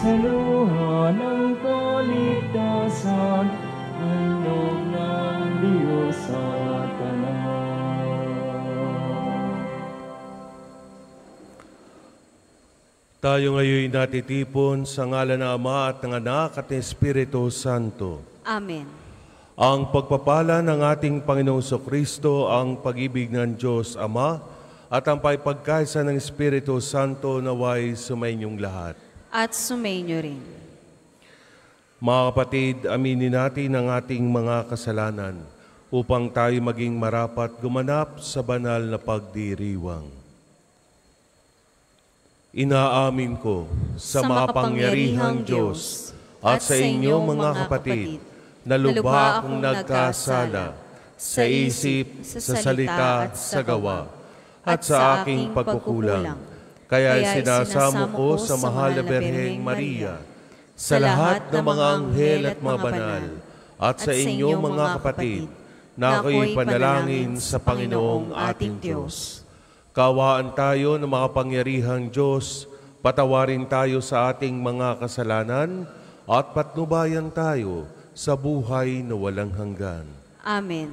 sa luha ng kaligtasan, handog ng Diyos sa tanan. Tayo ngayon natitipon sa ngalan ng Ama at ng Anak at ng Espiritu Santo. Amen. Ang pagpapala ng ating Panginoong Kristo, ang pag-ibig ng Diyos Ama, at ang pagpagkaisa ng Espiritu Santo naway sumainyong lahat. At sumainyo rin. Mga kapatid, aminin natin ang ating mga kasalanan upang tayo maging marapat gumanap sa banal na pagdiriwang. Inaamin ko sa makapangyarihang Diyos at sa inyo mga kapatid na lubha akong nagkasala sa isip, sa salita at sa gawa at sa aking pagkukulang. Kaya sinasamo ko sa mahal na Birheng Maria, sa lahat ng mga anghel at mga banal, at sa inyo mga kapatid, na ako'y panalangin sa Panginoong ating Diyos. Kawaan tayo ng makapangyarihang Diyos, patawarin tayo sa ating mga kasalanan, at patnubayan tayo sa buhay na walang hanggan. Amen.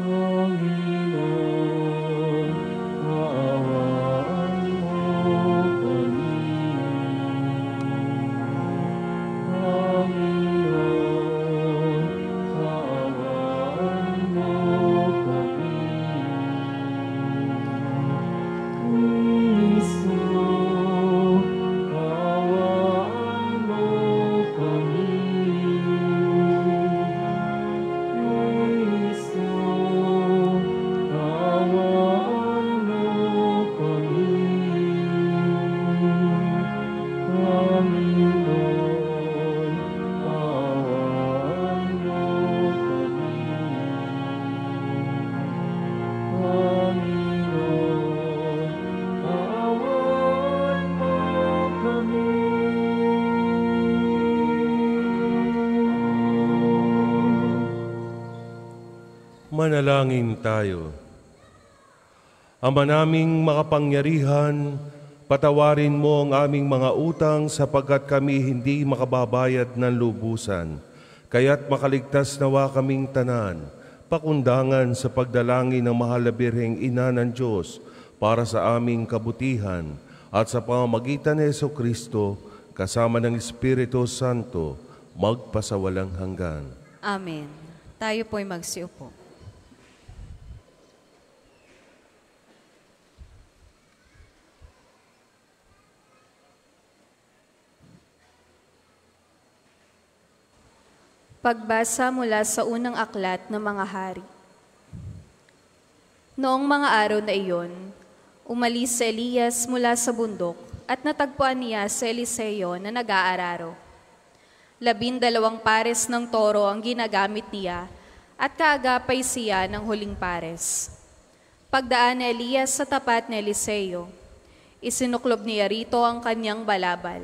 Panginoon, kaawaan mo kami. Panginoon, kaawaan mo kami. Kristo, kaawaan mo kami. Kristo, kaawaan mo kami. Panginoon, kaawaan mo kami. Panginoon, kaawaan mo kami. Manalangin tayo. Ama naming makapangyarihan, patawarin mo ang aming mga utang sapagkat kami hindi makababayad ng lubusan. Kaya't makaligtas nawa kaming tanan, pakundangan sa pagdalangin ng mahal na Birheng Ina ng Diyos para sa aming kabutihan at sa pamamagitan ni Jesucristo kasama ng Espiritu Santo magpasawalang hanggan. Amen. Tayo po'y magsiupo. Pagbasa mula sa unang aklat ng mga hari. Noong mga araw na iyon, umalis si Elias mula sa bundok at natagpuan niya si Eliseo na nag-aararo. 12 pares ng toro ang ginagamit niya at kaagapay siya ng huling pares. Pagdaan ni Elias sa tapat ni Eliseo, isinuklob niya rito ang kanyang balabal.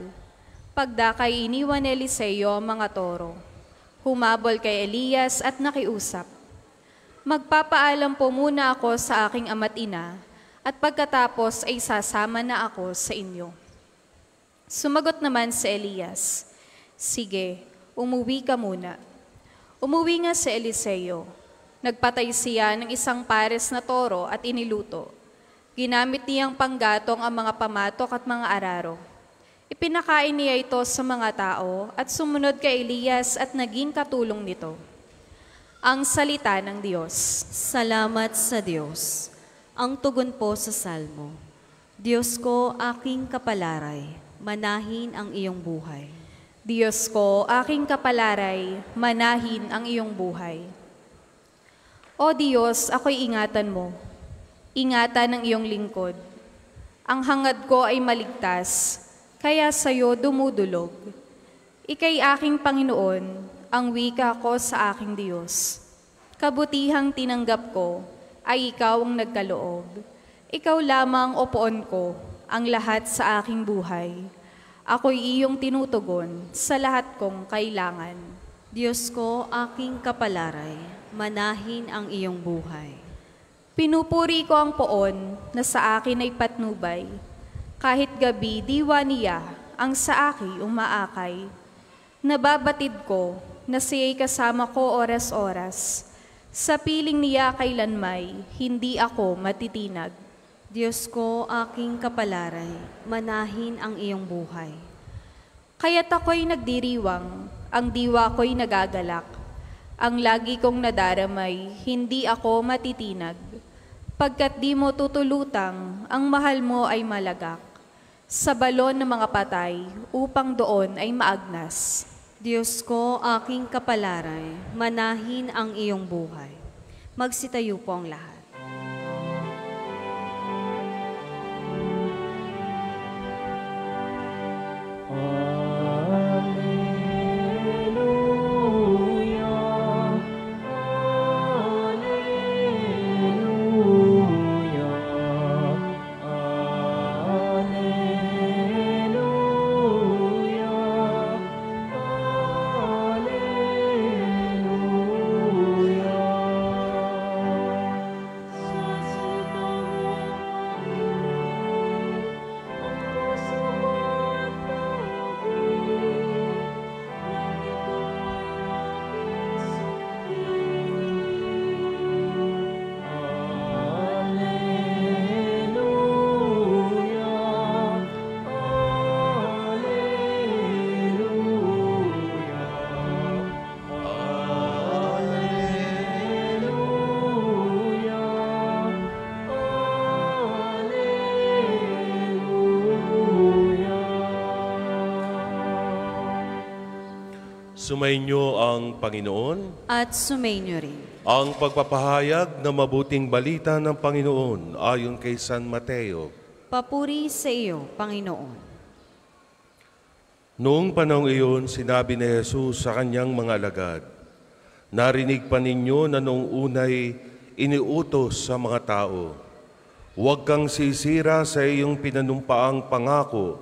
Pagdakay iniwan ni Eliseo ang mga toro. Humabol kay Elias at nakiusap, "Magpapaalam po muna ako sa aking ama't ina at pagkatapos ay sasama na ako sa inyo." Sumagot naman si Elias, "Sige, umuwi ka muna." Umuwi nga si Eliseo. Nagpatay siya ng 1 pares na toro at iniluto. Ginamit niyang panggatong ang mga pamatok at mga araro. Ipinakain niya ito sa mga tao at sumunod kay Elias at naging katulong nito. Ang salita ng Diyos. Salamat sa Diyos. Ang tugon po sa salmo. Diyos ko, aking kapalaray, manahin ang iyong buhay. Diyos ko, aking kapalaray, manahin ang iyong buhay. O Diyos, ako'y ingatan mo. Ingatan ng iyong lingkod. Ang hangad ko ay maligtas, kaya sa'yo dumudulog. Ika'y aking Panginoon, ang wika ko sa aking Diyos. Kabutihang tinanggap ko ay ikaw ang nagkaloob. Ikaw lamang o poon ko ang lahat sa aking buhay. Ako'y iyong tinutugon sa lahat kong kailangan. Diyos ko, aking kapalaray, manahin ang iyong buhay. Pinupuri ko ang poon na sa akin ay patnubay. Kahit gabi, diwa niya ang sa aki umaakay. Nababatid ko na siya'y kasama ko oras-oras. Sa piling niya kailanmay, hindi ako matitinag. Diyos ko, aking kapalaray, manahin ang iyong buhay. Kaya't ako'y nagdiriwang, ang diwa ko'y nagagalak. Ang lagi kong nadaramay, hindi ako matitinag. Pagkat di mo tutulutang, ang mahal mo ay malagak. Sa balon ng mga patay, upang doon ay maagnas. Diyos ko, aking kapalaray, manahin ang iyong buhay. Magsitayo po ang lahat. Sumainyo ang Panginoon. At sumainyo rin. Ang pagpapahayag ng mabuting balita ng Panginoon ayon kay San Mateo. Papuri sa iyo, Panginoon. Noong panahong iyon, sinabi ni Jesus sa kanyang mga alagad, "Narinig pa ninyo na noong unay iniutos sa mga tao, huwag kang sisira sa iyong pinanumpaang pangako,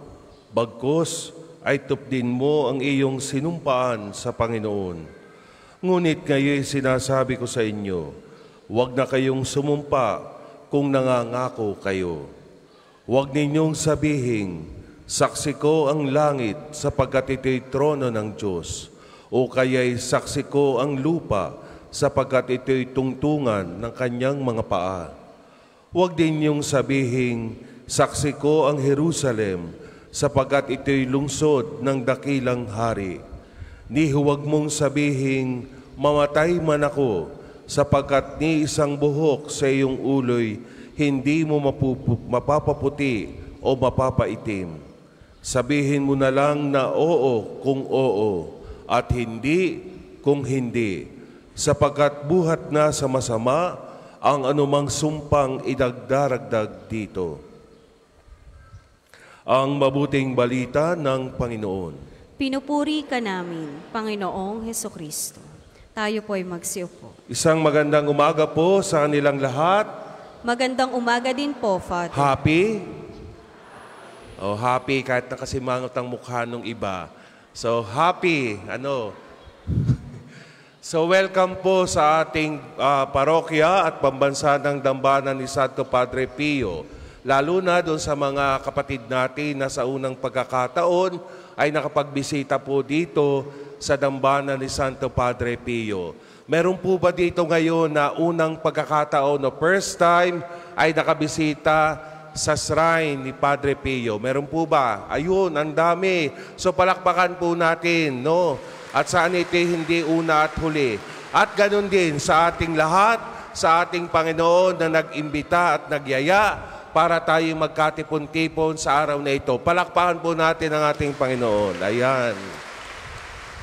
bagkus ay tupdin mo ang iyong sinumpaan sa Panginoon. Ngunit ngayon sinasabi ko sa inyo, huwag na kayong sumumpa kung nangangako kayo. Huwag ninyong sabihin, saksi ko ang langit sapagkat ito'y trono ng Diyos, o kaya'y saksi ko ang lupa sapagkat ito'y tungtungan ng kanyang mga paa. Huwag din ninyong sabihin, saksi ko ang Jerusalem, sapagkat ito'y lungsod ng dakilang hari. Ni huwag mong sabihin, mamatay man ako, sapagkat ni isang buhok sa iyong uloy, hindi mo mapapaputi o mapapaitim. Sabihin mo na lang na oo kung oo, at hindi kung hindi, sapagkat buhat na sa masama ang anumang sumpang idagdaragdag dito." Ang mabuting balita ng Panginoon. Pinupuri ka namin, Panginoong Hesukristo. Tayo po ay magsiupo. Isang magandang umaga po sa kanilang lahat. Magandang umaga din po, Father. Happy? Oh, happy kahit nakasimangot ang mukha ng iba. So, happy. So, welcome po sa ating parokya at pambansa ng Dambana ni Santo Padre Pio. Lalo na doon sa mga kapatid natin na sa unang pagkakataon ay nakapagbisita po dito sa Dambana ni Santo Padre Pio. Meron po ba dito ngayon na unang pagkakataon o first time ay nakabisita sa shrine ni Padre Pio? Meron po ba? Ayun, ang dami. So palakpakan po natin, no? At saan ito hindi una at huli. At ganun din sa ating lahat, sa ating Panginoon na nag-imbita at nagyaya para tayo magkatipon-tipon sa araw na ito. Palakpakan po natin ang ating Panginoon. Ayan.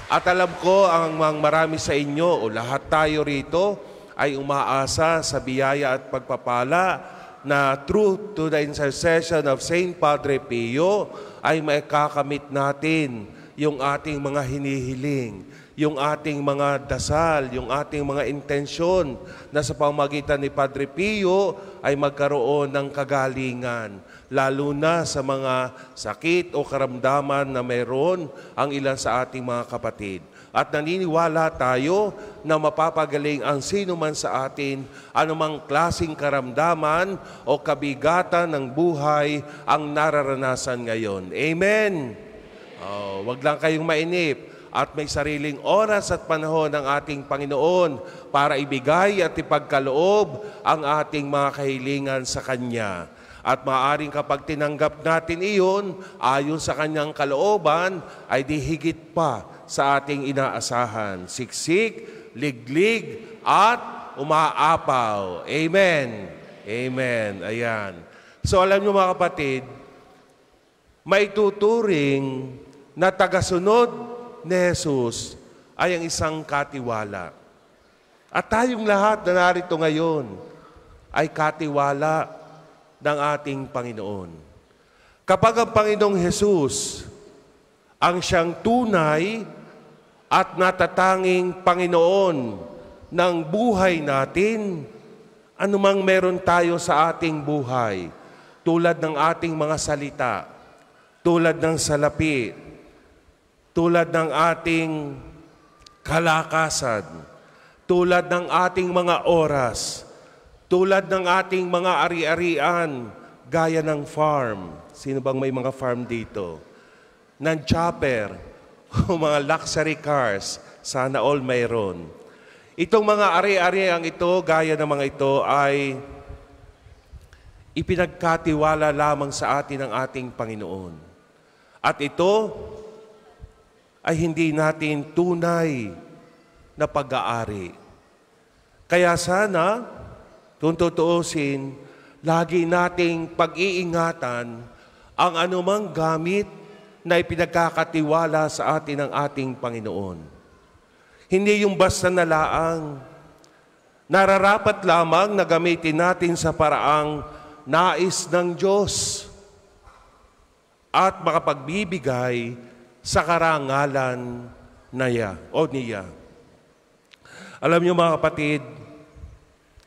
At alam ko ang marami sa inyo o lahat tayo rito ay umaasa sa biyaya at pagpapala na through to the intercession of Saint Padre Pio ay maikakamit natin yung ating mga hinihiling, yung ating mga dasal, yung ating mga intensyon na sa pamamagitan ni Padre Pio ay magkaroon ng kagalingan, lalo na sa mga sakit o karamdaman na mayroon ang ilan sa ating mga kapatid. at naniniwala tayo na mapapagaling ang sino man sa atin, anumang klaseng karamdaman o kabigatan ng buhay ang nararanasan ngayon. Amen? Wag lang kayong mainip at may sariling oras at panahon ng ating Panginoon para ibigay at ipagkaloob ang ating mga kahilingan sa Kanya. At maaaring kapag tinanggap natin iyon, ayon sa Kanyang kalooban, ay di higit pa sa ating inaasahan. Siksik, liglig, at umaapaw. Amen. Amen. Ayan. So alam niyo mga kapatid, maituturing na tagasunod ni Jesus ay ang isang katiwala. At tayong lahat na narito ngayon ay katiwala ng ating Panginoon. Kapag ang Panginoong Jesus ang siyang tunay at natatanging Panginoon ng buhay natin, anumang meron tayo sa ating buhay, tulad ng ating mga salita, tulad ng salapi, tulad ng ating kalakasan, tulad ng ating mga oras, tulad ng ating mga ari-arian, gaya ng farm. Sino bang may mga farm dito? Ng chopper, o mga luxury cars, sana all mayroon. Itong mga ari-ariang ito, gaya ng mga ito, ay ipinagkatiwala lamang sa atin ng ating Panginoon. At ito ay hindi natin tunay na pag-aari. Kaya sana, kung tutuusin, lagi nating pag-iingatan ang anumang gamit na ipinagkakatiwala sa atin ng ating Panginoon. Hindi yung basta na laang. Nararapat lamang na gamitin natin sa paraang nais ng Diyos at makapagbibigay sa karangalan na niya. Alam niyo mga kapatid,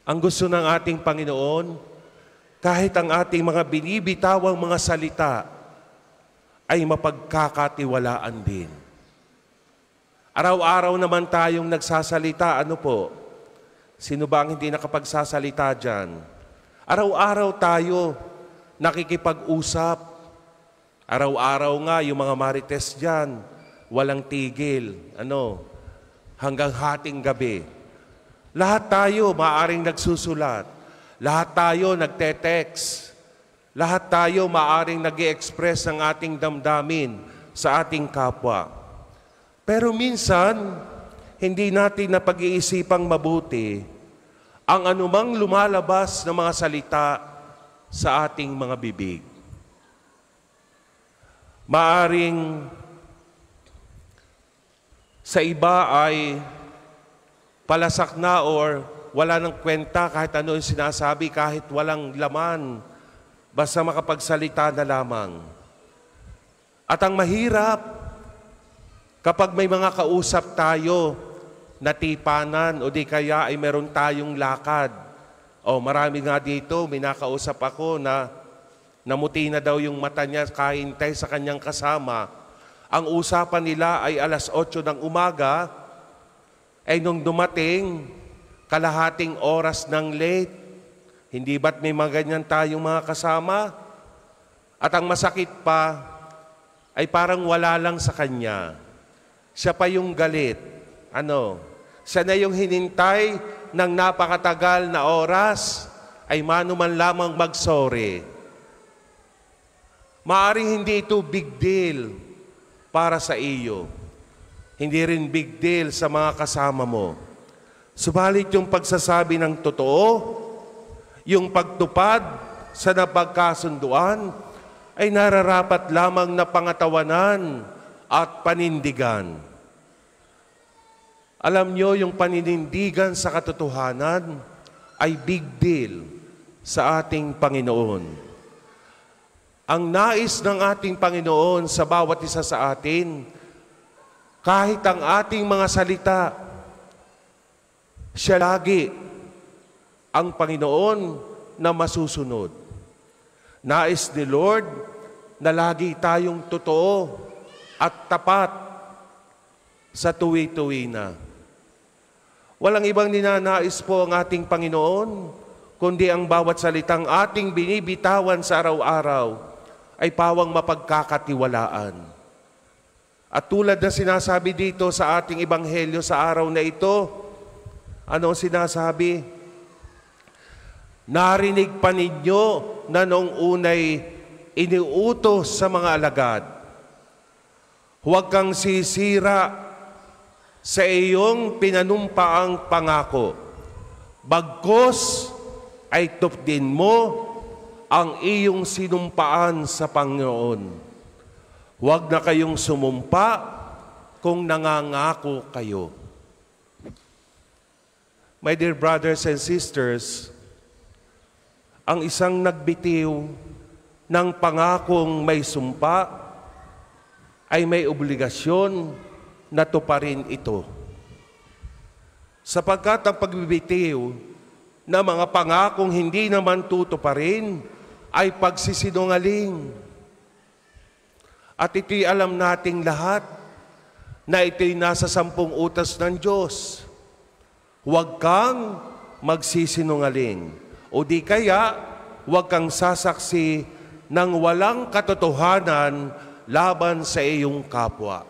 ang gusto ng ating Panginoon, kahit ang ating mga binibitawang mga salita, ay mapagkakatiwalaan din. Araw-araw naman tayong nagsasalita, ano po? Sino ba ang hindi nakapagsasalita dyan? Araw-araw tayo nakikipag-usap. Araw-araw nga yung mga marites dyan, walang tigil. Hanggang hating gabi. Lahat tayo maaaring nagsusulat. Lahat tayo nagte-text. Lahat tayo maaaring nag-i-express ng ating damdamin sa ating kapwa. Pero minsan, hindi natin napag-iisipang mabuti ang anumang lumalabas na mga salita sa ating mga bibig. Maaring sa iba ay palasak na or wala ng kwenta kahit ano yung sinasabi, kahit walang laman, basta makapagsalita na lamang. At ang mahirap, kapag may mga kausap tayo na tipanan o di kaya ay meron tayong lakad. Marami nga dito, may nakausap ako na namuti na daw yung mata niya kahintay sa kanyang kasama. Ang usapan nila ay 8:00 ng umaga, ay nung dumating, kalahating oras ng late. Hindi ba't may mga ganyan tayong mga kasama? At ang masakit pa, ay parang wala lang sa kanya. Siya pa yung galit. Siya na yung hinintay ng napakatagal na oras, ay mano man lamang mag-sorry. Maaring hindi ito big deal para sa iyo. Hindi rin big deal sa mga kasama mo. Subalit yung pagsasabi ng totoo, yung pagtupad sa napagkasunduan, ay nararapat lamang na pangatawanan at panindigan. Alam nyo, yung paninindigan sa katotohanan ay big deal sa ating Panginoon. Ang nais ng ating Panginoon sa bawat isa sa atin, kahit ang ating mga salita, siya lagi ang Panginoon na masusunod. Nais ni Lord na lagi tayong totoo at tapat sa tuwi-tuwi na. Walang ibang ninanais po ang ating Panginoon, kundi ang bawat salitang ating binibitawan sa araw-araw ay pawang mapagkakatiwalaan. At tulad na sinasabi dito sa ating ebanghelyo sa araw na ito, ano ang sinasabi? Narinig pa ninyo na noong unay iniutos sa mga alagad, huwag kang sisira sa iyong pinanumpaang pangako. Bagkus ay tupdin mo ang iyong sinumpaan sa Panginoon. Huwag na kayong sumumpa kung nangangako kayo. My dear brothers and sisters, ang isang nagbitiw ng pangakong may sumpa ay may obligasyon na tuparin ito. Sapagkat ang pagbibitiw na mga pangakong hindi naman tutuparin ay pagsisinungaling. At ito'y alam nating lahat na ito'y nasa 10 utos ng Diyos. Huwag kang magsisinungaling. O di kaya, huwag kang sasaksi ng walang katotohanan laban sa iyong kapwa.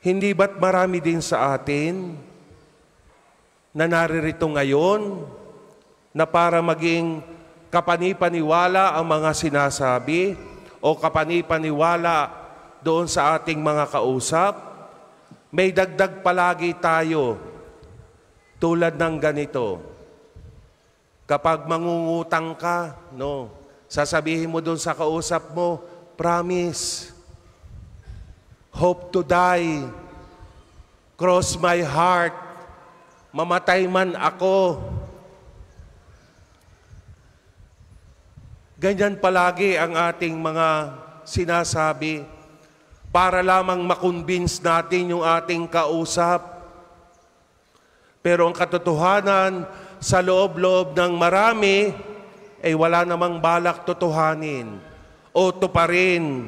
Hindi ba't marami din sa atin na naririto ngayon na para maging kapanipaniwala ang mga sinasabi o kapanipaniwala doon sa ating mga kausap? May dagdag palagi tayo tulad ng ganito. Kapag mangungutang ka, sasabihin mo doon sa kausap mo, promise, hope to die, cross my heart, mamatay man ako. Ganyan palagi ang ating mga sinasabi para lamang makonvince natin yung ating kausap. Pero ang katotohanan, sa loob-loob ng marami, ay wala namang balak totohanin o tuparin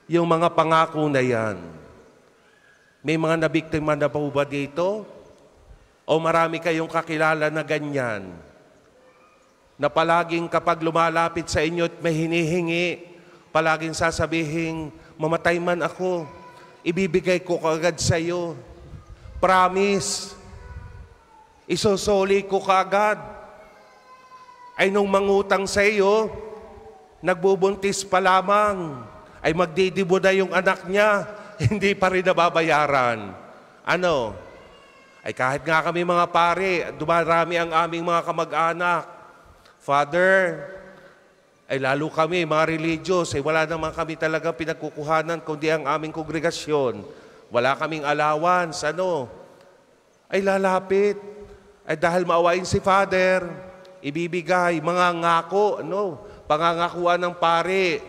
yung mga pangako na yan. May mga nabiktima na po ba dito? O marami kayong kakilala na ganyan? Na palaging kapag lumalapit sa inyo at may hinihingi, palaging sasabihin, mamatay man ako, ibibigay ko kaagad sa iyo. Promise, isusoli ko kaagad. Ay nung mangutang sa iyo, nagbubuntis pa lamang, ay magdidibo na yung anak niya, hindi pa rin nababayaran. Ano? Ay kahit nga kami mga pare, dumarami ang aming mga kamag-anak. Father, ay lalo kami, mga religious, ay wala naman kami talaga pinagkukuhanan kundi ang aming kongregasyon. Wala kaming allowance, ay lalapit. Ay dahil maawain si Father, ibibigay, mga ngako, pangangakuan ng pare,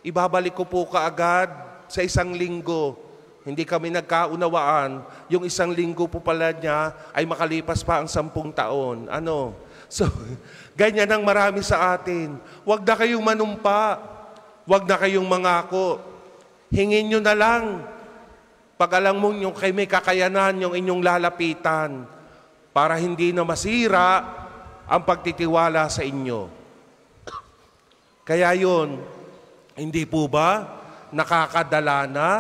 ibabalik ko po kaagad sa 1 linggo. Hindi kami nagkaunawaan, yung 1 linggo po pala niya ay makalipas pa ang 10 taon. So, ganyan ang marami sa atin. Huwag na kayong manumpa. Huwag na kayong mangako. Hingin nyo na lang. Pag alam mo yung kay may kakayanan yung inyong lalapitan para hindi na masira ang pagtitiwala sa inyo. Kaya yun, hindi po ba nakakadala na?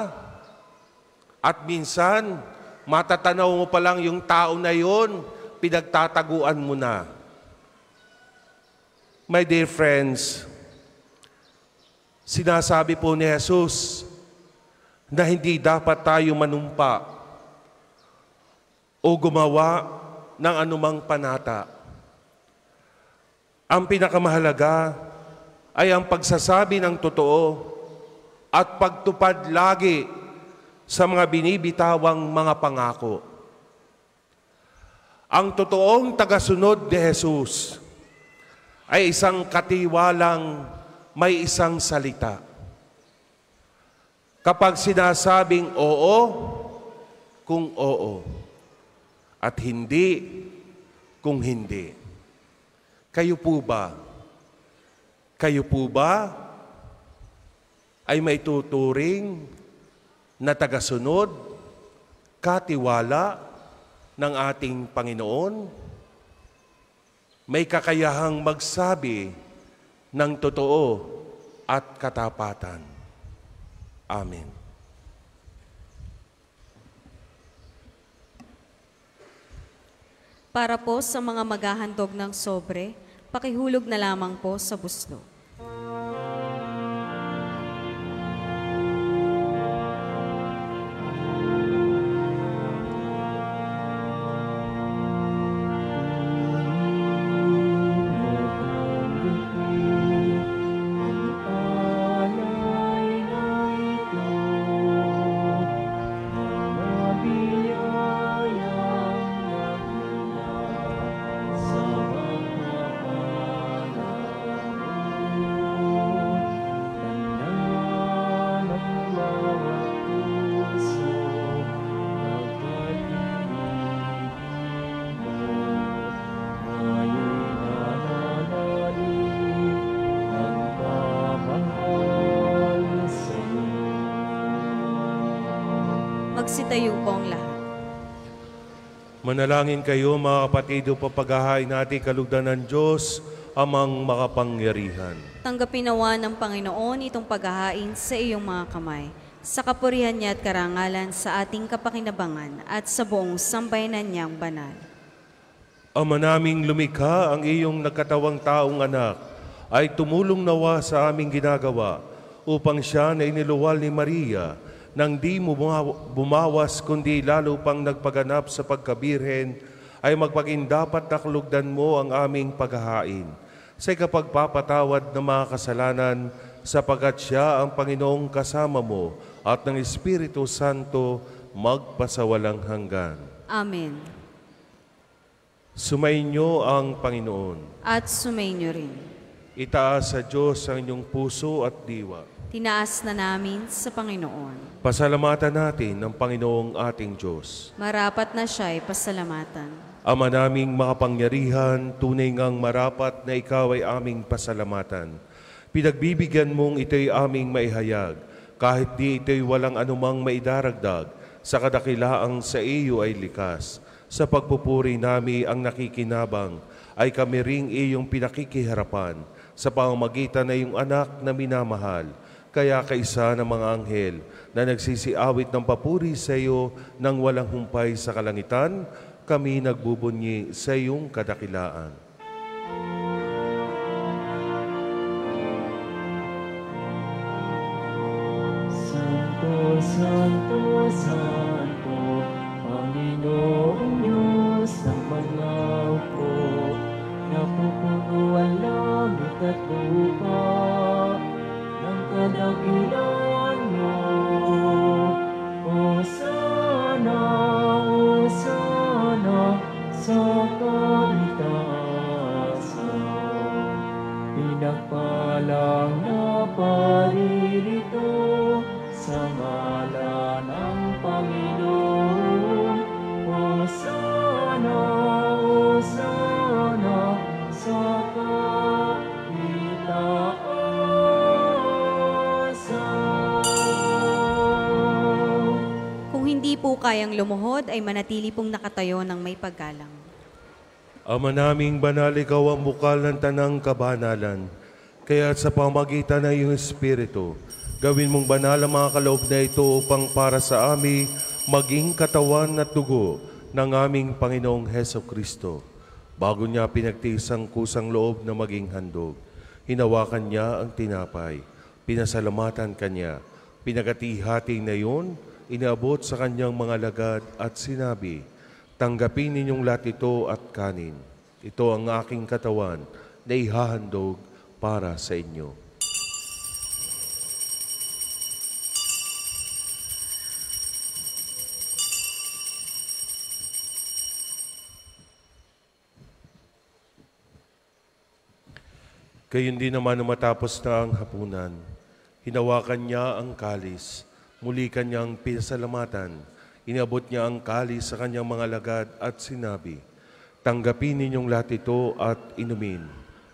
At minsan, matatanaw mo pa lang yung tao na yun, pinagtataguan mo na. My dear friends, sinasabi po ni Jesus na hindi dapat tayo manumpa o gumawa ng anumang panata. Ang pinakamahalaga ay ang pagsasabi ng totoo at pagtupad lagi sa mga binibitawang mga pangako. Ang totoong tagasunod ni Jesus ay isang katiwalang may isang salita. Kapag sinasabing oo, kung oo, at hindi, kung hindi. Kayo po ba? Kayo po ba ay may tuturing na tagasunod, katiwala ng ating Panginoon, may kakayahang magsabi ng totoo at katapatan. Amen. Para po sa mga maghahandog ng sobre, pakihulog na lamang po sa buslo. Magsitayo po ang lahat. Manalangin kayo mga kapatid upang paghahain natin kalugdan ng Diyos amang makapangyarihan. Tanggapin nawa ng Panginoon itong paghahain sa iyong mga kamay, sa kapurihan niya at karangalan sa ating kapakinabangan at sa buong sambayanan niyang banal. Ama naming lumikha, ang iyong nagkatawang taong anak ay tumulong nawa sa aming ginagawa upang siya na iniluwal ni Maria nang di mo bumawas kundi lalo pang nagpaganap sa pagkabirhen, ay magpagindapat na kalugdan mo ang aming paghahain sa ikapagpapatawad ng mga kasalanan, sapagkat siya ang Panginoong kasama mo at ng Espiritu Santo magpasawalang hanggan. Amen. Sumainyo ang Panginoon. At sumainyo rin. Itaas sa Diyos ang inyong puso at diwa. Tinaas na namin sa Panginoon. Pasalamatan natin ang Panginoong ating Diyos. Marapat na siya'y pasalamatan. Ama naming makapangyarihan, tunay ngang marapat na ikaw ay aming pasalamatan. Pinagbibigyan mong ito'y aming maihayag, kahit di ito'y walang anumang maidaragdag, sa kadakilaang sa iyo ay likas. Sa pagpupuri nami ang nakikinabang, ay kami ring iyong pinakikiharapan, sa pamamagitan na iyong anak na minamahal. Kaya kaisa ng mga anghel na nagsisiawit ng papuri sa iyo nang walang humpay sa kalangitan, kami nagbubunyi sa iyong kadakilaan. Santo, Santo, Santo, Panginoong Diyos ng mga upo, napupuno ang langit at lupa ng kadakilaan mo. Hosana, Hosana, sa kaitaasan. Pinagpalang na paririto sa ngalan ng Panginoon. Hosana, Hosana, sa kaitaasan. Kung hindi po kayang lumuhod, ay manatili pong nakatayo ng may paggalang. Ama naming banal, ikaw ang bukal ng tanang kabanalan. Kaya sa pamagitan ng iyong Espiritu, gawin mong banal ang mga kaloob na ito upang para sa amin maging katawan at dugo ng aming Panginoong Hesukristo. Bago niya pinagtiis ang kusang loob na maging handog, hinawakan niya ang tinapay, pinasalamatan kanya, pinagati-hati na iyon, inaabot sa kanyang mga lagad at sinabi, tanggapin ninyong lahat ito at kanin. Ito ang aking katawan na ihahandog para sa inyo. Gayon din naman nung matapos na ang hapunan, hinawakan niya ang kalis, muli kanyang pinasalamatan, inabot niya ang kalis sa kanyang mga lagad at sinabi, tanggapin ninyong lahat ito at inumin.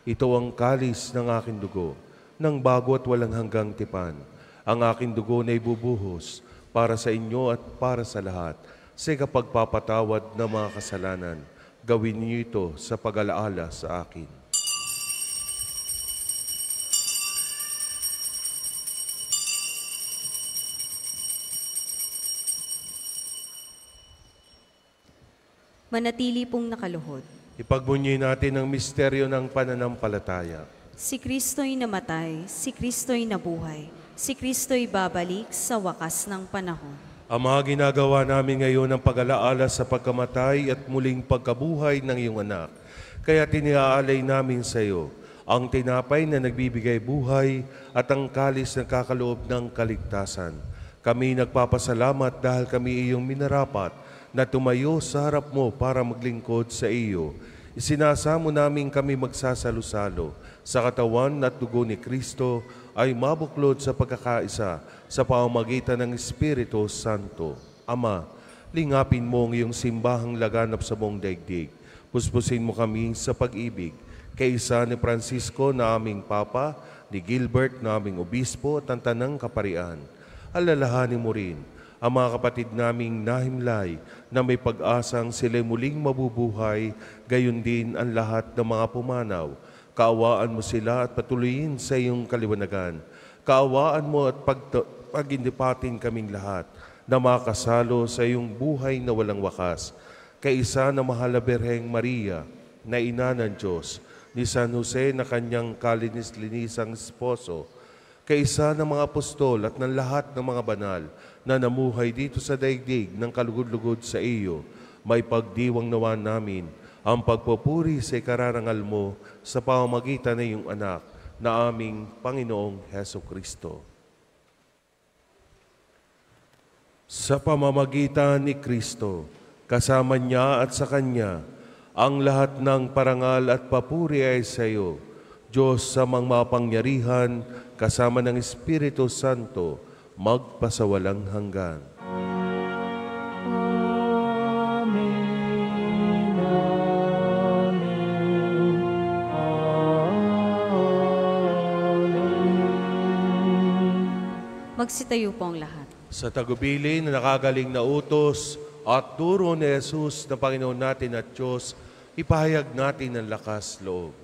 Ito ang kalis ng aking dugo, ng bago at walang hanggang tipan. Ang aking dugo na ibubuhos para sa inyo at para sa lahat, sa kapagpapatawad ng mga kasalanan. Gawin niyo ito sa pag-alaala sa akin. Manatili pong nakaluhod. Ipagbunyi natin ang misteryo ng pananampalataya. Si Kristo'y namatay, si Kristo'y nabuhay, si Kristo'y babalik sa wakas ng panahon. Ang mga ginagawa namin ngayon ang pag-alaala sa pagkamatay at muling pagkabuhay ng iyong anak. Kaya tiniaalay namin sa iyo ang tinapay na nagbibigay buhay at ang kalis na kakaloob ng kaligtasan. Kami nagpapasalamat dahil kami iyong minarapat na tumayo sa harap mo para maglingkod sa iyo. Isinasamo namin kami magsasalo-salo sa katawan at dugo ni Kristo ay mabuklod sa pagkakaisa sa pamamagitan ng Espiritu Santo. Ama, lingapin mo ang iyong simbahang laganap sa buong daigdig. Puspusin mo kami sa pag-ibig. Kaisa ni Francisco na aming Papa, ni Gilbert na aming Obispo at ang Tanang Kaparian. Alalahanin mo rin ang mga kapatid naming nahimlay na may pag-asang sila muling mabubuhay, gayon din ang lahat ng mga pumanaw. Kaawaan mo sila at patuloyin sa iyong kaliwanagan. Kaawaan mo at pagindipatin kaming lahat na makasalo sa iyong buhay na walang wakas. Kaisa na mahal na Birheng Maria, na ina ng Diyos, ni San Jose na kanyang kalinis-linisang esposo, kaisa ng mga apostol at ng lahat ng mga banal na namuhay dito sa daigdig ng kalugod-lugod sa iyo, may pagdiwang nawa namin ang pagpupuri sa ikararangal mo sa pamamagitan ng iyong anak na aming Panginoong Heso Kristo. Sa pamamagitan ni Kristo, kasama niya at sa Kanya, ang lahat ng parangal at papuri ay sa iyo, Diyos sa mangmapangyarihan, kasama ng Espiritu Santo, magpasawalang hanggan. Amen. Amen. Amen. Magsitayo po ang lahat. Sa tagubilin na nakagaling na utos at turo ni Jesus na Panginoon natin at Diyos, ipahayag natin ang lakas loob.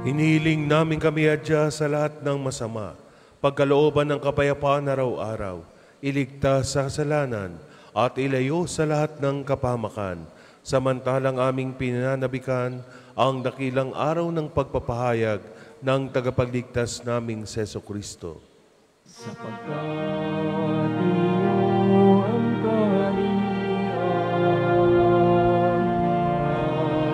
Hiniling namin kami adya sa lahat ng masama, pagkalooban ng kapayapaan araw-araw, iligtas sa kasalanan at ilayo sa lahat ng kapahamakan, samantalang aming pinananabikan ang dakilang araw ng pagpapahayag ng tagapagligtas naming Seso Kristo. Sapagkat iyo ang kaharian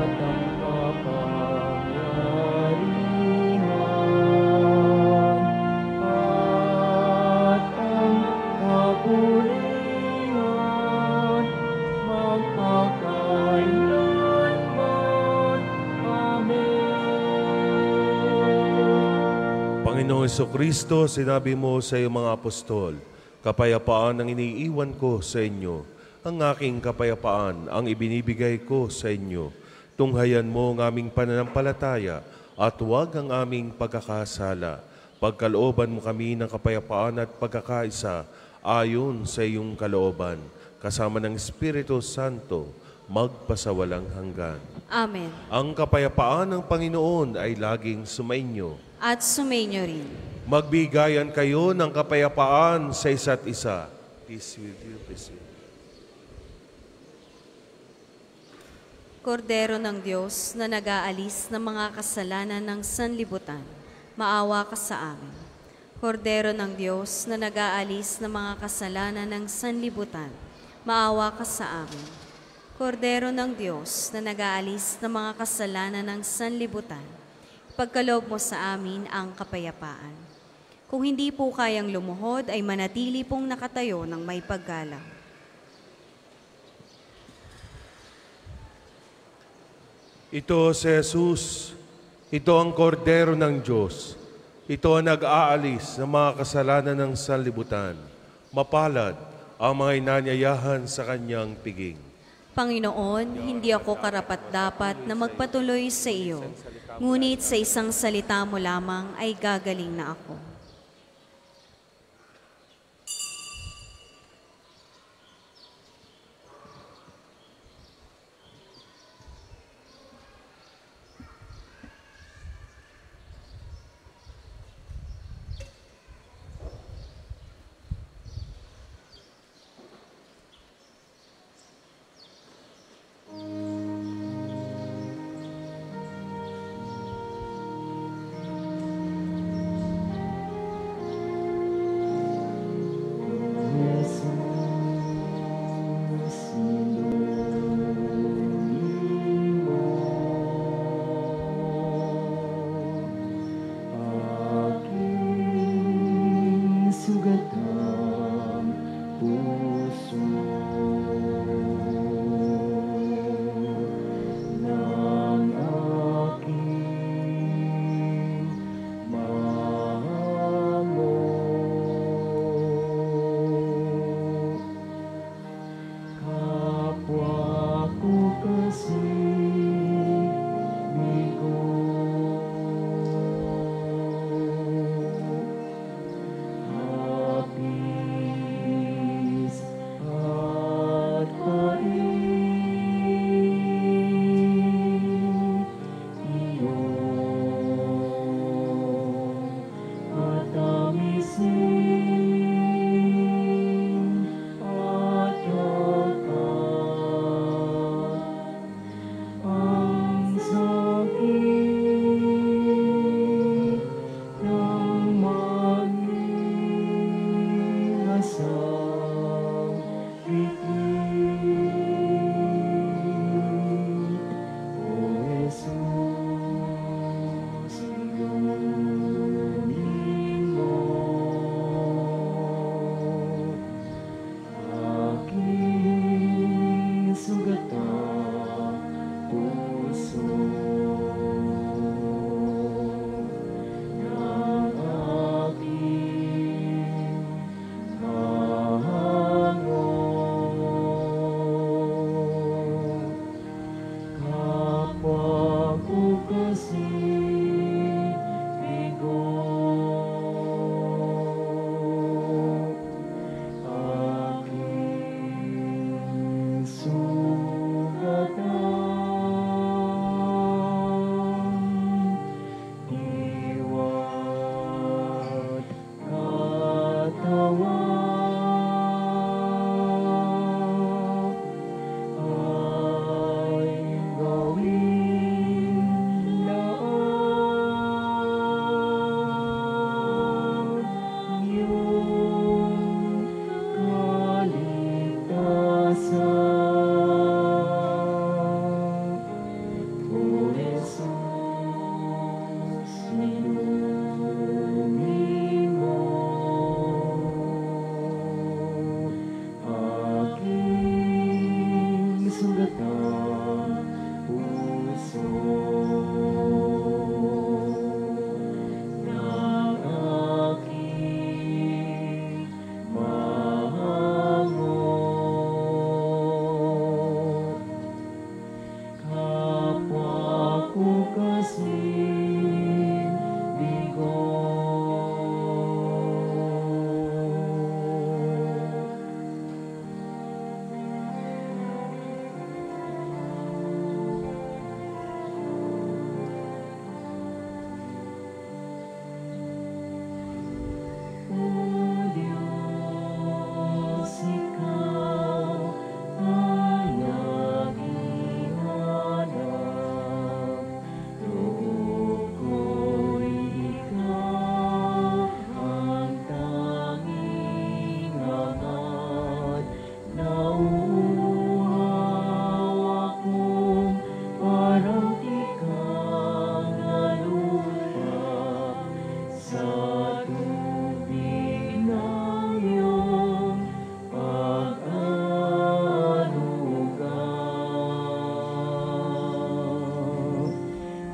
at ang kapangyarihan at ang kapulihan magpakailanman. Amen. Panginoong Kristo, sinabi mo sa iyong mga apostol, kapayapaan ang iniiwan ko sa inyo. Ang aking kapayapaan ang ibinibigay ko sa inyo. Tunghayan mo ang aming pananampalataya at huwag ang aming pagkakasala. Pagkalooban mo kami ng kapayapaan at pagkakaisa ayon sa iyong kalooban, kasama ng Espiritu Santo, magpasawalang hanggan. Amen. Ang kapayapaan ng Panginoon ay laging sumainyo. At sumainyo rin. Magbigayan kayo ng kapayapaan sa isa't isa. Peace with you, peace with you. Kordero ng Diyos na nag-aalis ng mga kasalanan ng sanlibutan, maawa ka sa amin. Kordero ng Diyos na nag-aalis ng mga kasalanan ng sanlibutan, maawa ka sa amin. Kordero ng Diyos na nag-aalis ng mga kasalanan ng sanlibutan, ipagkaloob mo sa amin ang kapayapaan. Kung hindi po kayang lumuhod, ay manatili pong nakatayo ng may paggalang. Ito si Jesus, ito ang kordero ng Diyos. Ito ang nag-aalis ng mga kasalanan ng sanlibutan. Mapalad ang mga inanyayahan sa kanyang piging. Panginoon, hindi ako karapat-dapat na magpatuloy sa iyo, ngunit sa isang salita mo lamang ay gagaling na ako.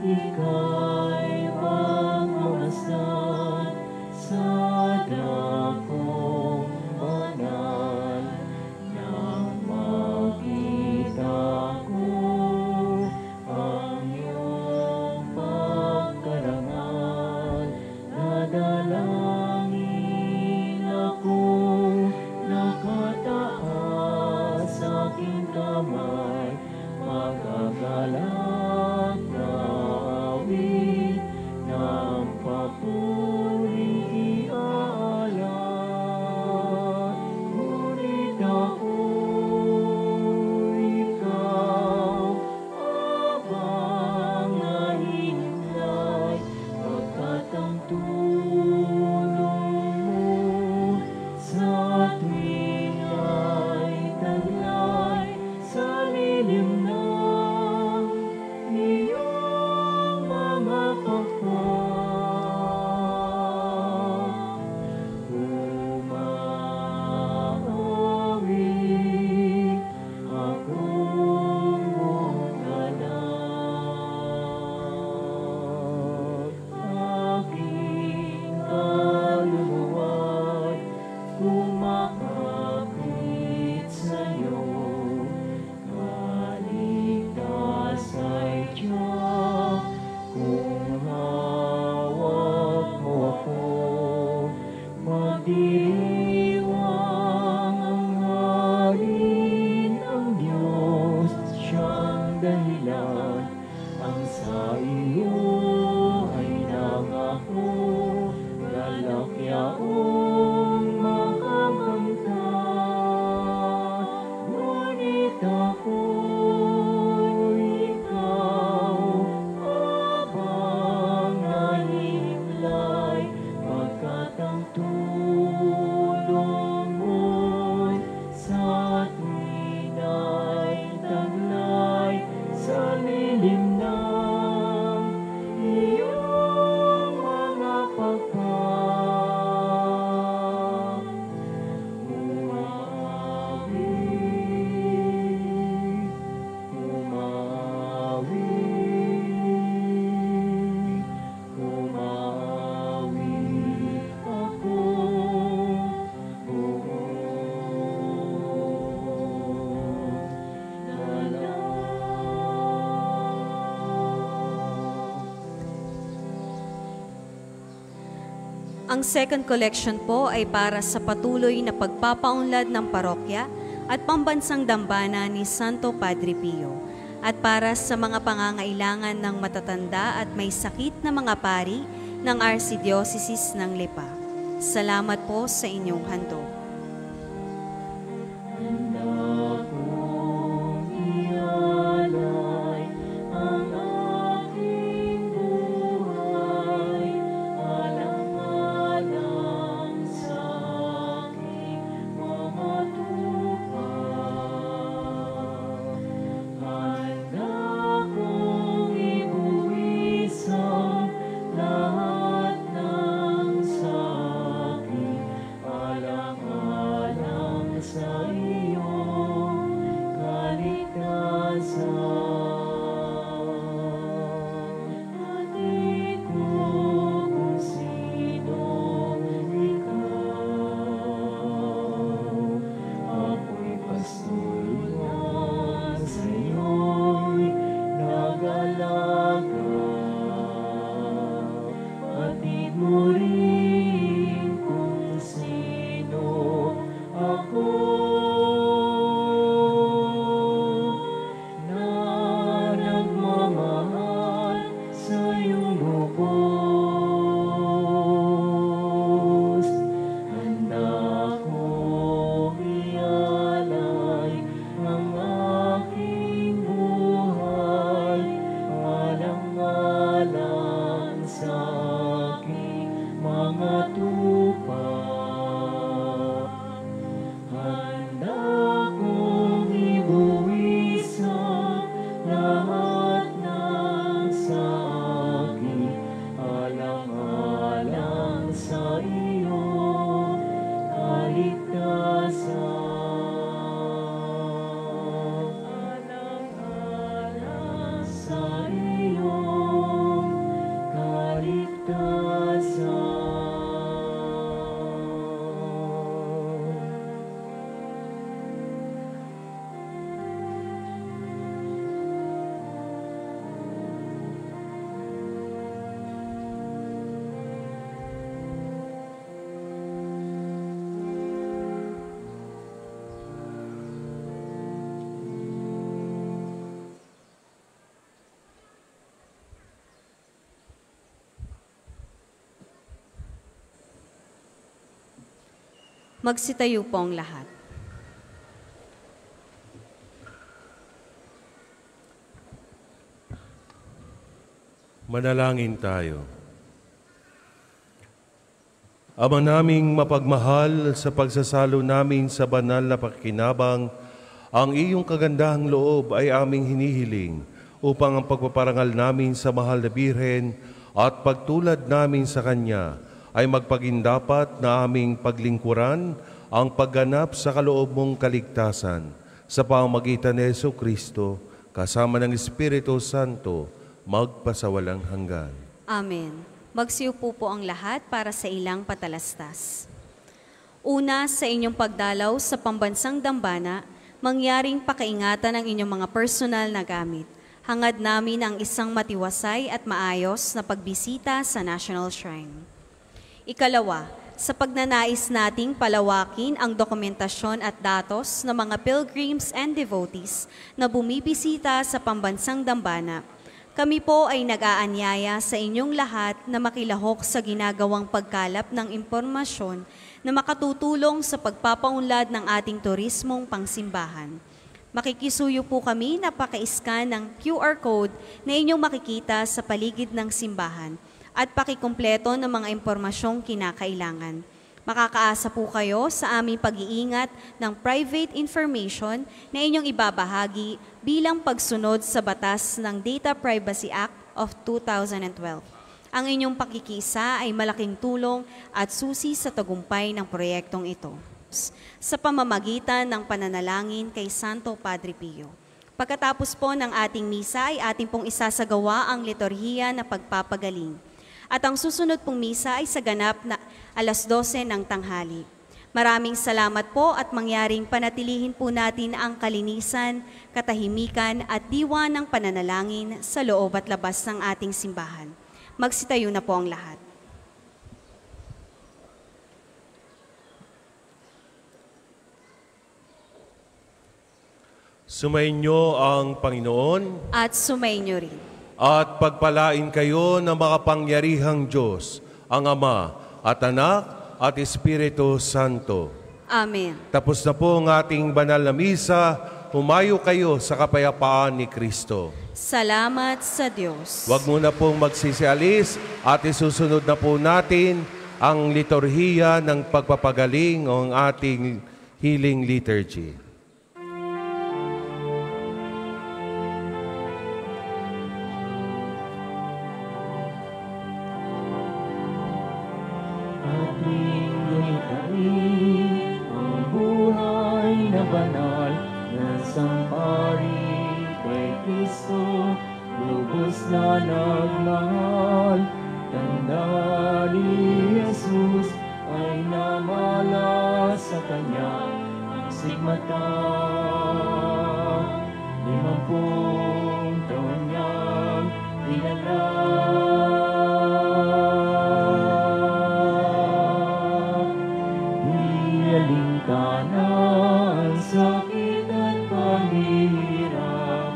ika'y magmamasdan sa dakong banal. Nang makita ko ang iyong pagkarangal, nadalangin ako, nakataas sa aking kamay, magagalak na awit ng papuring iaalay. Ngunit ako'y ikaw abang nahinlay, pagkat ang tulong mo sa tuwing ay taglay sa lilim ng iyong mga pakpak. Umaawit akong buong galak, aking kaluluwa't kumakapit sa'yo. Kaligtas ay tiyak kung hawak mo ako. Magdiriwang ang halin ng Diyos, siyang dahilan. Ang sa iyo ay nangako, galak yaong makakamtan. Ngunit ako'y ikaw abang nahimlay, pagkat ang tulong mo'y sa tuwin ay taglay sa lilim ng iyong mga pakpak. Umawit, umawit, umawit ako buong galak. Ang second collection po ay para sa patuloy na pagpapaunlad ng parokya at pambansang dambana ni Santo Padre Pio, at para sa mga pangangailangan ng matatanda at may sakit na mga pari ng Archdiocese ng Lipa. Salamat po sa inyong handog. Handa kong ialay ang aking buhay, alang-alang sa aking mga tupad. Handa kong ibuwis ang lahat ng sa aking alang-alang Magsitayo po ang lahat. Manalangin tayo. Ama naming mapagmahal, sa pagsasalo namin sa banal na pakikinabang, ang iyong kagandahang loob ay aming hinihiling upang ang pagpaparangal namin sa mahal na Birhen at pagtulad namin sa Kanya ay magpagindapat na aming paglingkuran ang pagganap sa kaloob mong kaligtasan sa pamamagitan ni Jesucristo kasama ng Espiritu Santo magpasawalang hanggan. Amen. Magsiupo po ang lahat para sa ilang patalastas. Una, sa inyong pagdalaw sa pambansang dambana, mangyaring pakaingatan ang inyong mga personal na gamit. Hangad namin ang isang matiwasay at maayos na pagbisita sa National Shrine. Ikalawa, sa pagnanais nating palawakin ang dokumentasyon at datos ng mga pilgrims and devotees na bumibisita sa pambansang dambana, kami po ay nag-aanyaya sa inyong lahat na makilahok sa ginagawang pagkalap ng impormasyon na makatutulong sa pagpapaunlad ng ating turismong pangsimbahan. Makikisuyo po kami na paka-scan ng QR code na inyong makikita sa paligid ng simbahan at pakikumpleto ng mga impormasyong kinakailangan. Makakaasa po kayo sa aming pag-iingat ng private information na inyong ibabahagi bilang pagsunod sa batas ng Data Privacy Act of 2012. Ang inyong pakikisa ay malaking tulong at susi sa tagumpay ng proyektong ito. Sa pamamagitan ng pananalangin kay Santo Padre Pio. Pagkatapos po ng ating misa ay ating pong isasagawa ang liturhiya na pagpapagaling. At ang susunod pong misa ay sa ganap na 12:00 ng tanghali. Maraming salamat po at mangyaring panatilihin po natin ang kalinisan, katahimikan at diwa ng pananalangin sa loob at labas ng ating simbahan. Magsitayo na po ang lahat. Sumainyo ang Panginoon At sumainyo rin. at pagpalain kayo ng makapangyarihang Diyos, ang Ama at Anak at Espiritu Santo. Amen. Tapos na po ang ating banal na misa, humayo kayo sa kapayapaan ni Kristo. Salamat sa Diyos. Huwag muna pong magsisialis at isusunod na po natin ang liturhiya ng pagpapagaling o ang ating healing liturgy. Ating gunitain ang buhay na banal na sampari kay Kristo, lubos na nagmahal. Tanda ni Jesus ay namala sa kanyang sigmata. 50 taon niyang dinala. Alingkanan, sakit at paghihirap,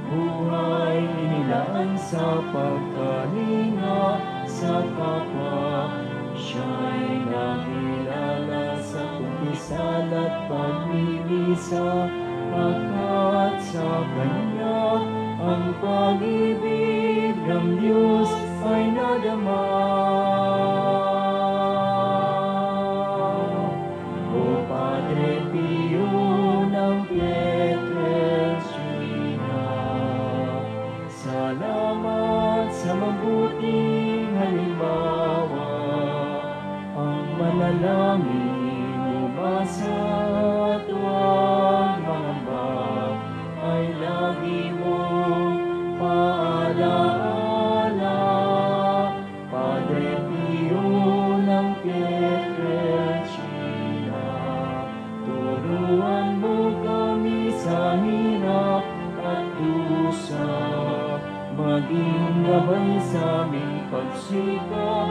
buhay inilaan sa pagkalinga sa kapwa. Siya'y nakilala sa kumpisal at pagmimisa, pagkat sa Kanya ang pag-ibig ng Diyos ay nadama. Padre Pio ng Pietrelcina, salamat sa mabuting halimbawa. Ang manalangin umasa at huwag mangamba ay lagi mong paalaala. Padre Pio ng Pietrelcina, turuan mo kami sa hirap at dusa, maging gabay sa aming pagsikap,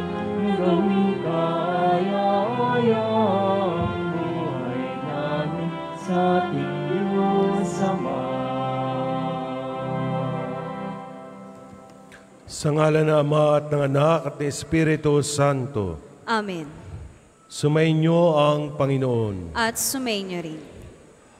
gawing kaaya-aya ang buhay namin sa ating Diyos Ama. Sa ngalan ng Ama at ng Anak at ng Espiritu Santo. Amen. Sumainyo ang Panginoon. At sumainyo rin.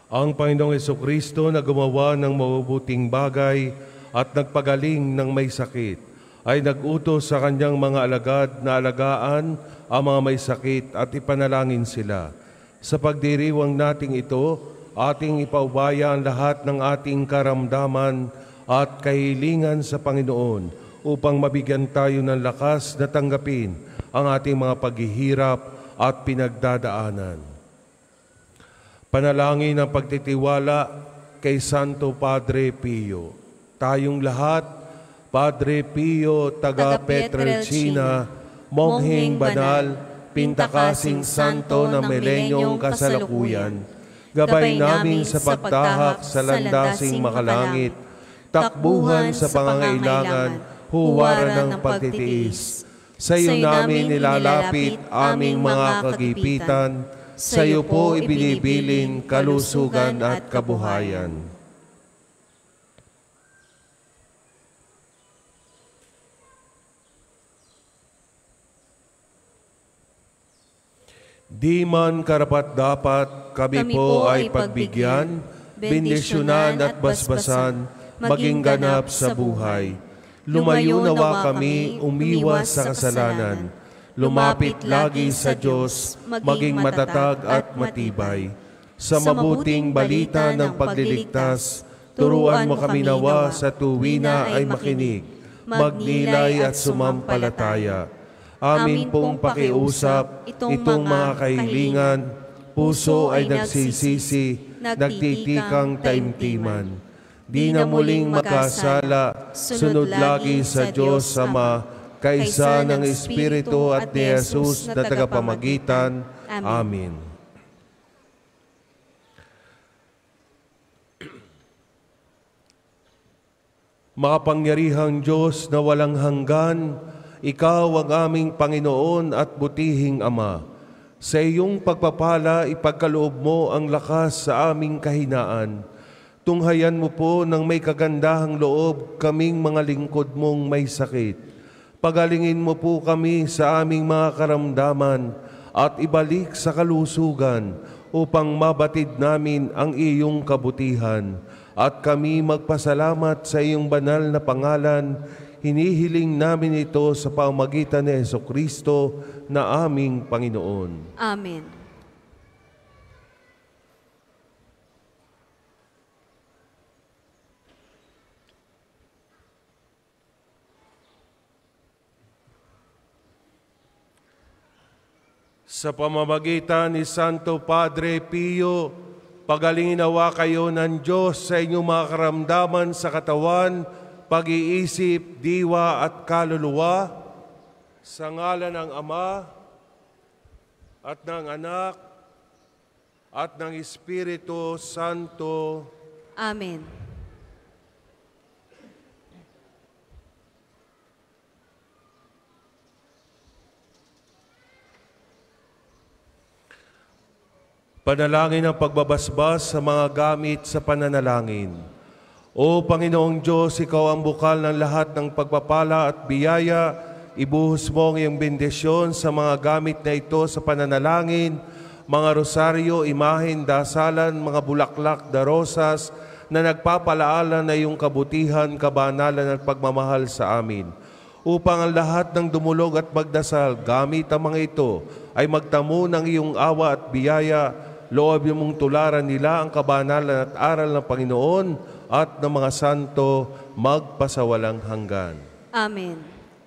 Ang Panginoong Hesukristo na gumawa ng mabubuting bagay at nagpagaling ng may sakit, ay nag-utos sa kanyang mga alagad na alagaan ang mga may sakit at ipanalangin sila. Sa pagdiriwang nating ito, ating ipaubaya ang lahat ng ating karamdaman at kahilingan sa Panginoon upang mabigyan tayo ng lakas na tanggapin ang ating mga paghihirap at pinagdadaanan. Panalangin ang pagtitiwala kay Santo Padre Pio. Tayong lahat, Padre Pio, taga Pietrelcina, mongheng banal, pintakasing santo ng milenyong kasalukuyan, gabay namin sa pagtahak sa landasing makalangit, takbuhan sa pangangailangan, huwaran ng pagtitiis. Sa iyo namin nilalapit aming mga kagipitan, sa iyo po ibinibilin kalusugan at kabuhayan. Di man karapat-dapat kami po ay pagbigyan, bendisyonan at basbasan, maging ganap sa buhay. Lumayo nawa kami, umiwas sa kasalanan. Lumapit lagi sa Diyos, maging matatag at matibay. Sa mabuting balita ng pagliligtas, turuan mo kami nawa sa tuwina ay makinig, magnilay at sumampalataya. Amin pong pakiusap, itong mga kahilingan, puso ay nagsisisi, nagtitikang taimtiman. Di na muling magkasala, sunod lagi sa Diyos Ama, kaysa ng Espiritu at ni Jesus na tagapamagitan. Amen. Makapangyarihang Diyos na walang hanggan, Ikaw ang aming Panginoon at butihing Ama. Sa iyong pagpapala, ipagkaloob mo ang lakas sa aming kahinaan. Tunghayan mo po ng may kagandahang loob kaming mga lingkod mong may sakit. Pagalingin mo po kami sa aming mga karamdaman at ibalik sa kalusugan upang mabatid namin ang iyong kabutihan. At kami magpasalamat sa iyong banal na pangalan. Hinihiling namin ito sa pamamagitan ni Hesukristo na aming Panginoon. Amen. Sa pamamagitan ni Santo Padre Pio, pagalingin nawa kayo ng Diyos sa inyong mga karamdaman sa katawan, pag-iisip, diwa at kaluluwa, sa ngalan ng Ama at ng Anak at ng Espiritu Santo. Amen. Panalangin ang pagbabasbas sa mga gamit sa pananalangin. O Panginoong Diyos, Ikaw ang bukal ng lahat ng pagpapala at biyaya. Ibuhos mo ang iyong bendisyon sa mga gamit na ito sa pananalangin, mga rosaryo, imahen, dasalan, mga bulaklak, darosas, na nagpapalaala na iyong kabutihan, kabanalan at pagmamahal sa amin. Upang ang lahat ng dumulog at magdasal, gamit ang mga ito, ay magtamo ng iyong awa at biyaya. Loob mong tularan nila ang kabanalan at aral ng Panginoon at ng mga santo magpasawalang hanggan. Amen.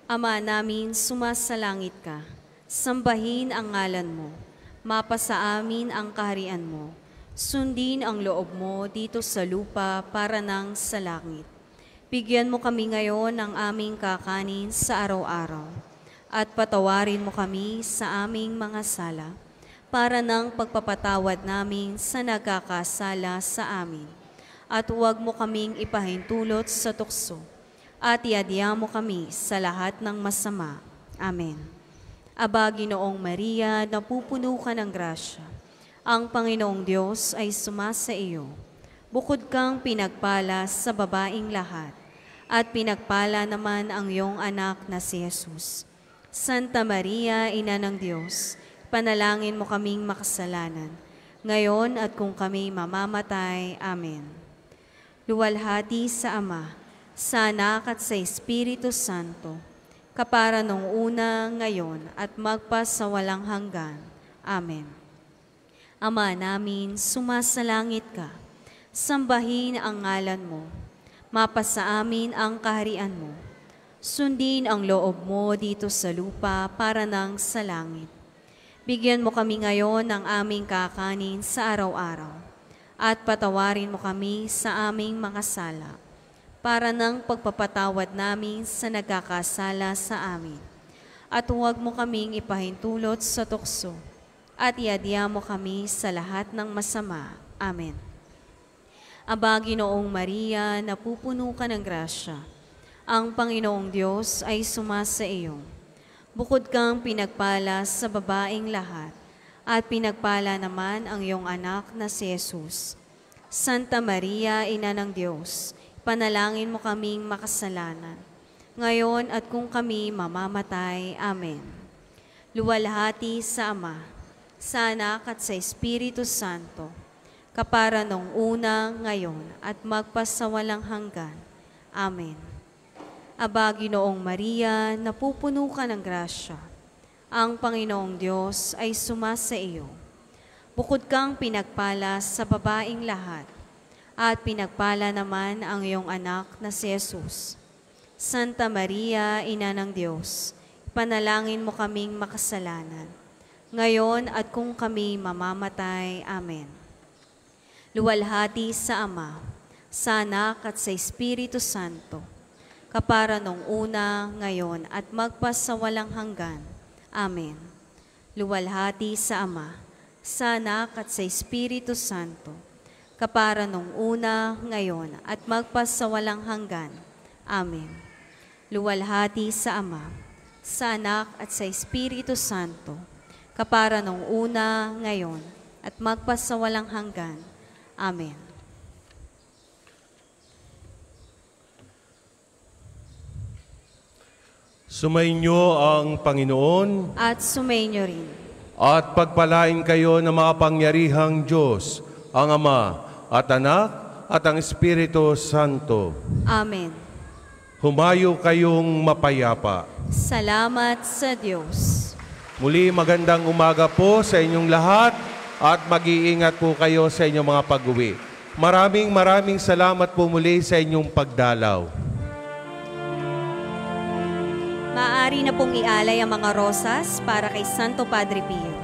Ama namin, sumasalangit ka. Sambahin ang ngalan mo. Mapasa amin ang kaharian mo. Sundin ang loob mo dito sa lupa para nang sa langit. Bigyan mo kami ngayon ng aming kakanin sa araw-araw. At patawarin mo kami sa aming mga sala para ng pagpapatawad namin sa nagkakasala sa amin. At huwag mo kaming ipahintulot sa tukso. At iadya mo kami sa lahat ng masama. Amen. Aba, Ginoong Maria, napupuno ka ng grasya. Ang Panginoong Diyos ay sumasa iyo. Bukod kang pinagpala sa babaing lahat. At pinagpala naman ang iyong anak na si Jesus. Santa Maria, Ina ng Diyos, Ipanalangin mo kaming makasalanan, ngayon at kung kami mamamatay. Amen. Luwalhati sa Ama, sa Anak at sa Espiritu Santo, kapara nung una, ngayon, at magpasawalang hanggan. Amen. Ama namin, sumasalangit ka. Sambahin ang ngalan mo. Mapasa amin ang kaharian mo. Sundin ang loob mo dito sa lupa para nang sa langit. Bigyan mo kami ngayon ng aming kakanin sa araw-araw. At patawarin mo kami sa aming mga sala para ng pagpapatawad namin sa nagkakasala sa amin. At huwag mo kaming ipahintulot sa tukso at iadya mo kami sa lahat ng masama. Amen. Aba, Ginoong Maria, napupuno ka ng grasya. Ang Panginoong Diyos ay sumasa iyo. Bukod kang pinagpala sa babaeng lahat, at pinagpala naman ang iyong anak na si Jesus. Santa Maria, Ina ng Diyos, panalangin mo kaming makasalanan, ngayon at kung kami mamamatay. Amen. Luwalhati sa Ama, sa Anak at sa Espiritu Santo, kapara nung una, ngayon, at magpasawalang hanggan. Amen. Aba, Ginoong Maria, napupuno ka ng grasya. Ang Panginoong Diyos ay sumasa iyo. Bukod kang pinagpala sa babaeng lahat, at pinagpala naman ang iyong anak na si Jesus. Santa Maria, Ina ng Diyos, panalangin mo kaming makasalanan, ngayon at kung kami mamamatay. Amen. Luwalhati sa Ama, sa Anak at sa Espiritu Santo, kapara nung una, ngayon, at magpasawalang hanggan. Amen. Luwalhati sa Ama, sa Anak at sa Espiritu Santo, kapara nung una, ngayon, at magpasawalang hanggan. Amen. Luwalhati sa Ama, sa Anak at sa Espiritu Santo, kapara nung una, ngayon, at magpasawalang hanggan. Amen. Sumainyo ang Panginoon At sumainyo rin. at pagpalain kayo ng makapangyarihang Diyos, ang Ama at Anak at ang Espiritu Santo. Amen. Humayo kayong mapayapa. Salamat sa Diyos. Muli magandang umaga po sa inyong lahat at mag-iingat po kayo sa inyong mga pag-uwi. Maraming salamat po muli sa inyong pagdalaw. Maaari na pong ialay ang mga rosas para kay Santo Padre Pio.